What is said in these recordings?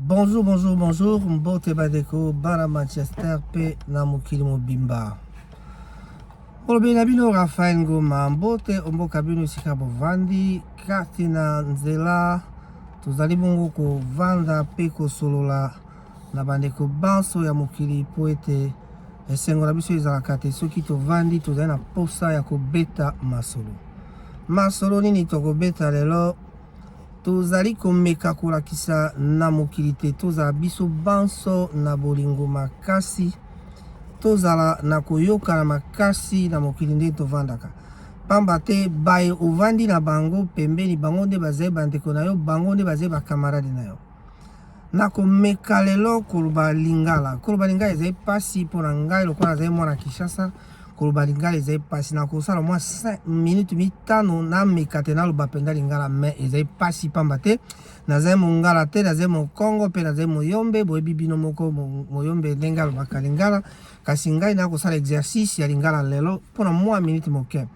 Bonjour, bonjour, bonjour. Mbote Badeko, Bana Manchester, P. Namukili Mobimba. Olobe na bino Rafael Ngoma, Mbote, Omboka bino sika bovandi, kati na nzela, tozali bongo ko vanda pe ko solola na bandeko banso ya mokili po ete esengo na biso ezalaka te soki tovandi tozali na posa ya kobeta masolo. Masolo nini tokobeta lelo? Tozali komeka kolakisa na mokili te tozala biso banso na bolingo makasi, tozala na koyoka na makasi na mokili nde tovandaka. Pamba te baye ovandi na bango pembeni, bango nde bazali bandeko na yo, bango nde bazali bakamarade na yo. Na komeka lelo koloba lingala. Koloba lingala ezali pasi mpona ngai lokola nazali mwana Kinshasa. Koloba lingala ezali pasi na kosala mwa 5 minutes mitano na meka te naloba mpenza lingala, me ezali pasi pamba te nazali mongala te, nazali mokongo mpe nazali moyombe. Boyebi bino moko moyombe ndenge alobaka lingala, kasi ngai na kosala exercice ya lingala lelo mpona mwa minute moke.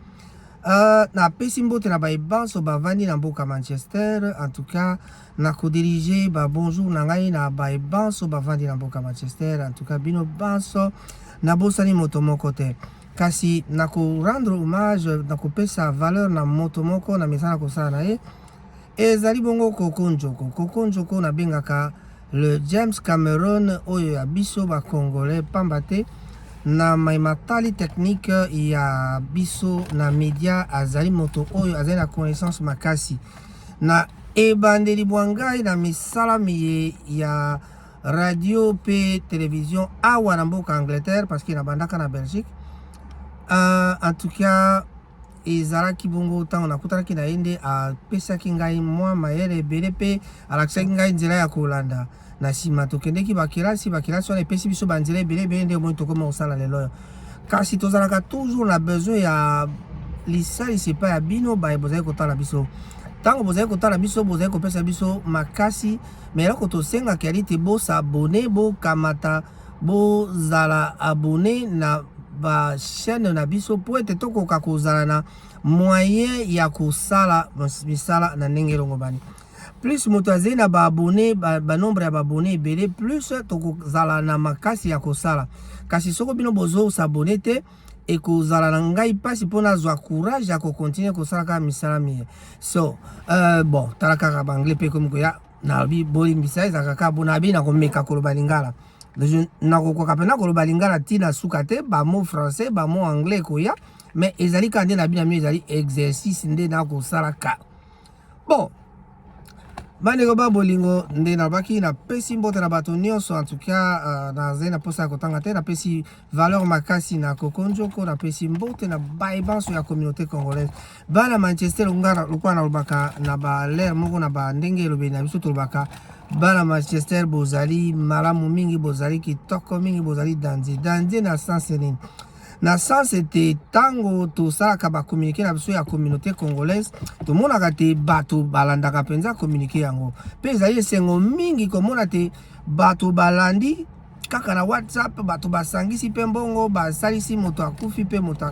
Na pesi mbote na baebanso bavandi na mboka Manchester. En tout cas na kodirige ba bonjour na ngai na baebanso bavandi na mboka Manchester. En tout cas bino banso na bosani moto moko te, kasi na ko rendre hommage, na kopesa valeur na moto moko na misala kosala na ye ezali bongo Koko Njoko. Koko Njoko na bengaka le James Cameron oyo ya biso ba Congolais, pamba te na matali technique ya biso na media azali moto oyo azali na connaissance makasi na ebandeli bwangai na misala miye ya radio pe télévision awa na mboka Angleterre, parce que na bandaka na Belgique. En tout cas ezalaki bongo ntango nakutanaki na ye nde apesaki ngai mwa mayele ebele mpe alakisaki ngai nzela ya kolanda. Na nsima tokendeki bakilasi wana epesi biso banzela ebele nde omoi tokoma kosala lelo oyo. Kasi tozalaka toujours na besoin ya lisalisi epai ya bino baye bozali kotala biso. Ntango bozali kotala biso bozali kopesa biso makasi, me eloko tosengaka yali te bosabone, bokamata, bozala abone na ba chaîne na biso po ete tokoka kozala na moyen ya kosala misala na ndenge elongo bani. Plus moto azali na baabone, banombre ya baabone ebele, plus tokozala na makasi ya kosala. Kasi soko bino bozo sabone te, ekozala na ngai pasi mpona azwa courage ya kokontinue kosala kaka misala miye. So bon tala kaka banglais mpe komi koya nalobi bolimbisa ezalaka kaka bona abi na komeka koloba lingala. Nakokoka mpe na koloba lingala ntina suka te, bamo français bamo anglais koya, mais ezali kaka nde na bino mio ezali exercice nde na kosala ka. Bon bandeko ba bolingo nde nalobaki na pesi mbote na bato nyonso. En tout cas nazali na posa ya kotanga te, na pesi valeur makasi na Koko Njoko, na pesi mbote na baebanso ya communauté congolaise. Bana Manchester lokola nalobaka na balere moko na bandenge elobeli na biso tolobaka bana Manchester bozali malamu mingi, bozali kitoko mingi, bozali danje na sens nini? Na sens ete tango tosalaka bakomunike na biso ya communauté congolaise tomonaka te bato balandaka mpenza komunike yango, mpe ezali esengo mingi komona te bato balandi kaka na WhatsApp, bato basangisi mpe mbongo basalisi moto akufi mpe moto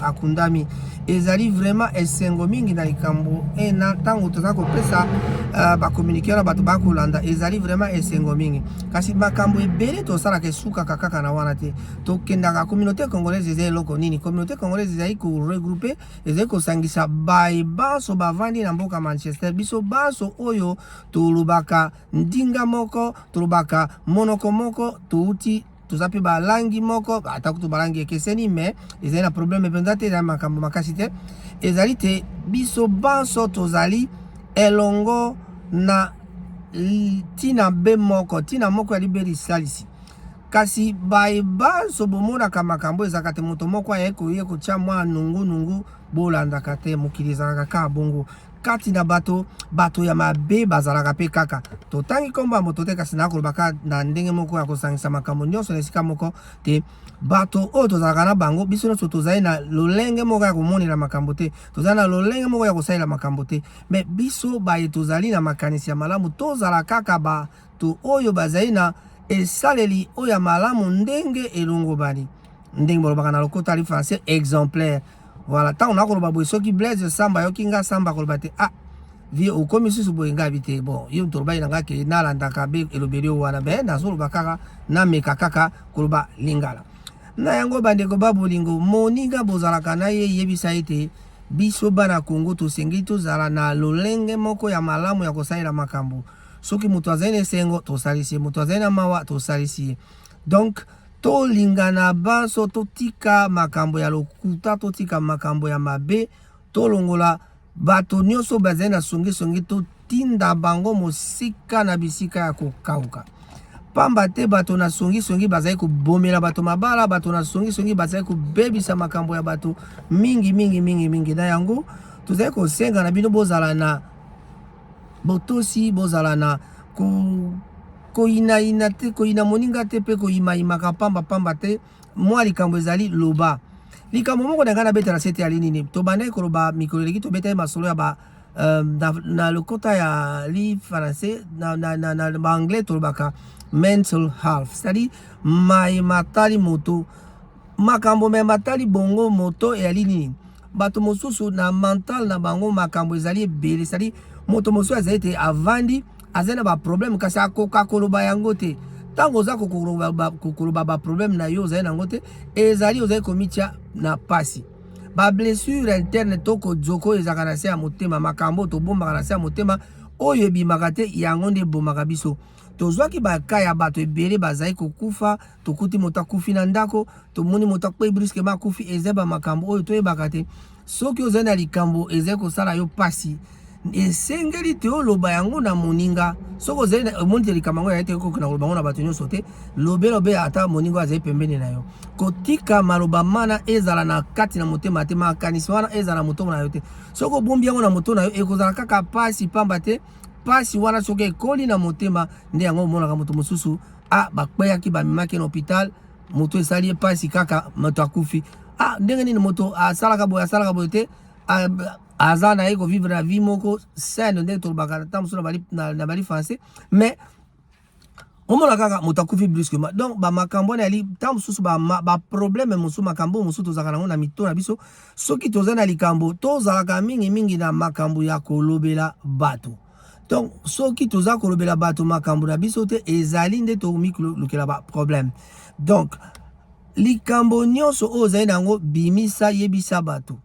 akundami. Ezali vraiment esengo mingi na likambo na ntango toza kopesa bakomunike na bato bakolanda, ezali vraiment esengo mingi. Kasi makambo ebele tosalaka esukaka kaka na wana te, tokendaka communauté congolaise ezali eloko nini? Communauté congolaise ezali koregroupe, ezali kosangisa baye banso bavandi na mboka Manchester, biso banso oyo tolobaka ndinga moko, tolobaka monoko moko, touti toza pe balangi moko, atakutu balangi ekeseni, me ezali na problème mpenza te, ezali makambo makasi te, ezali te biso banso tozali elongo na tina be moko, tina moko ya libe lisalisi. Kasi baye banso bomonaka makambo ezalaka te moto moko aye kotia mwa nungu bolandaka te, mokili ezalaka kaka bongo. Kati na bato ya mabe bazalaka pe kaka totangi komba moto te, kasi na kolobaka na ndenge moko ya kosangisa makambo nyonso na esika moko te. Bato oyo tozalaka na bango biso nyonso tozali na lolenge moko ya komonela makambo te, tozali na lolenge moko ya kosalela makambo te, me biso baye tozali na makanisi ya malamu, tozala kaka bato oyo bazali na esaleli oyo ya malamu ndenge elongo bani, ndenge balobaka na lokota ali français exemplaire. Voilà, tant on a koloba boy soki Blaise Samba yoki nga Samba koloba te vie au comme sous boyenga habité bon yo toloba inanga ke na landaka be elobeli wana be na zoloba kaka na meka kaka koloba lingala na yango bandeko babolingo moninga bozalaka na ye yebisa ete biso bana Congo tosengi tozala na lolenge moko ya malamu ya kosalela makambo soki moto azali esengo tosalisi moto azali na mawa tosalisi donc tolingana baso totika makambo ya lokuta totika makambo ya mabe tolongola bato nyonso bazali na songi totinda bango mosika na bisika ya kokauka pamba te bato na songi bazali kobomela bato mabala bato na songi bazali kobebisa makambo ya bato mingi na yango tozali kosenga na bino bozala na botosi bozala na koina te koina moninga te pe koyimayimaka pamba te mwa likambo ezali loba likambo moko na ngai nabetela sete ya linini tobandaki koloba mikolo eleki tobetaki masolo ya na lokota ya li français na baanglais tolobaka mental health c'est-à-dire matali moto makambo me matali bongo moto eyali nini bato mosusu na mental na bango makambo ezali ebele c'est-à-dire moto mosusu azali te avandi azali na baproblème kasi akoka koloba yango te ntango oza kokoloba baproblème na yo ozali nango te ezali ozali komitia na pasi bablessure interne to kozoko ezalaka na se ya motema makambo tobombaka na se ya motema oyo ebimaka te yango nde ebomaka biso tozwaki baka ya bato ebele bazali kokufa tokuti moto akufi na ndako tomoni moto akpei brusquement akufi ezali bamakambo oyo toyebaka te soki ozali na likambo ezali kosala yo pasi esengeli te oloba yango na moninga soki ozali omoni te likambo yango yayete kokona koloba yango na bato nyonso te lobe ata moninga azali pembeni na yo kotika maloba mana ezala na kati na motema te makanisi wana ezala na moto na yo te soki obombi yango na moto na yo ekozala kaka pasi pamba te pasi wana soki ekoli na motema nde yango omonaka moto mosusu bakpeyaki bamemaki na hôpital moto esali ye pasi kaka moto akufi ndenge nini moto asalaka boye te aza na ye kovivre na vie moko saine ndenge tolobaka ntan mosusu na bali français mais omona kaka moto akufi brusquement donc bamakambo wana yali ntan mosusu baproblème mosusu makambo mosusu tozalaka nango na mito na biso soki toza na likambo tozalaka mingi na makambo ya kolobela bato donc soki toza kolobela bato makambo na biso te ezali nde tomikolukela baproblème donc likambo nyonso oyo ozali nango bimisa yebisa bato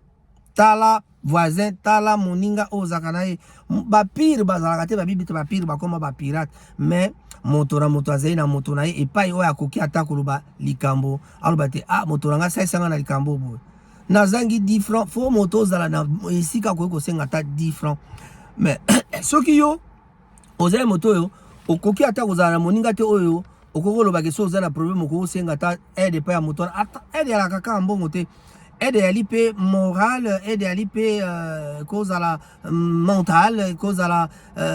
tala voisin tala moninga oyo ozalaka na ye bapire bazalaka te babibi te bapire bakoma bapirate mais moto na moto azali na moto na ye epai oyo akoki ata koloba likambo aloba te moto na nga saisanga na likambo boye nazangi 10 francs fo moto ozala na esika koki kosenga ata 10 francs mais soki yo ozali moto oyo okoki ata kozala na moninga te oyo okoki kolobaki so ozali na problème okoki kosenga ata aide epai ya moto wana ata aide yalaka kaka mbongo te aide yali mpe morale aide yali mpe kozala mentale kozala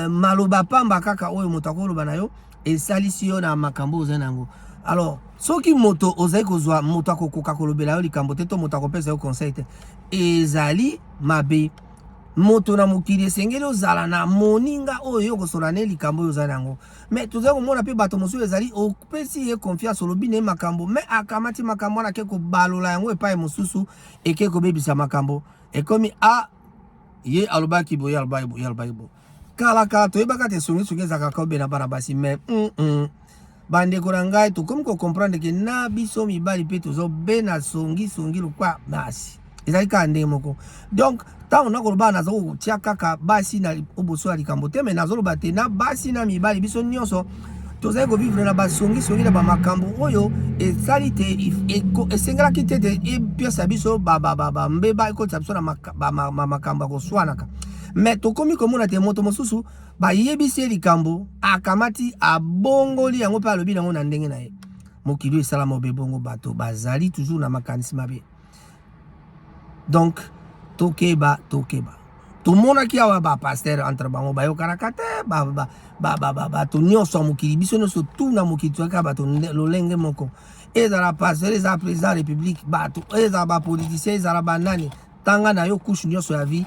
maloba pamba kaka oyo moto akoloba na yo esalisi yo na makambo ozali nango alors soki moto ozali kozwa moto akokoka kolobela yo likambo te to moto akopesa yo conseil te ezali mabe moto na mokili esengeli ozala na moninga oyo kosola ne likambo oyo ozali nango mais tozali komona mpe bato mosusu ezali opesi ye confiance olobi ne makambo mais akamati makambo wana ake kobalola yango epai mosusu eke kobebisa makambo ekomi ye alobaki boye alobaki boye kala toyebaka te songi ezalaka kobena bana basi mais bandeko na ngai tokomi kocomprendre ke na biso mibali mpe tozobena songi lokwa basi ezali kaka ndenge moko donc ntango nakoloba nazali kotia kaka basi na oboso ya likambo te me nazoloba te na basi na mibali biso nyonso tozali kovivre na basongi na bamakambo oyo esali te esengelaki te epiasa biso mbeba ekotisa biso na makambo ya koswanaka me tokomi komona te moto mosusu bayebisi ye likambo akamati abongoli yango mpe alobi nango na ndenge na ye mokili esala mobe bongo bato bazali toujours na makanisi mabe donc tokeba tomonaki awa bapaster entre bango bayokanaka te bato nyonso ya mokili biso nyonso tu na mokili tozalaka bato lolenge moko ezala paster ezala président république bato ezala bapoliticien ezala banani tanga na yo couche nyonso ya vie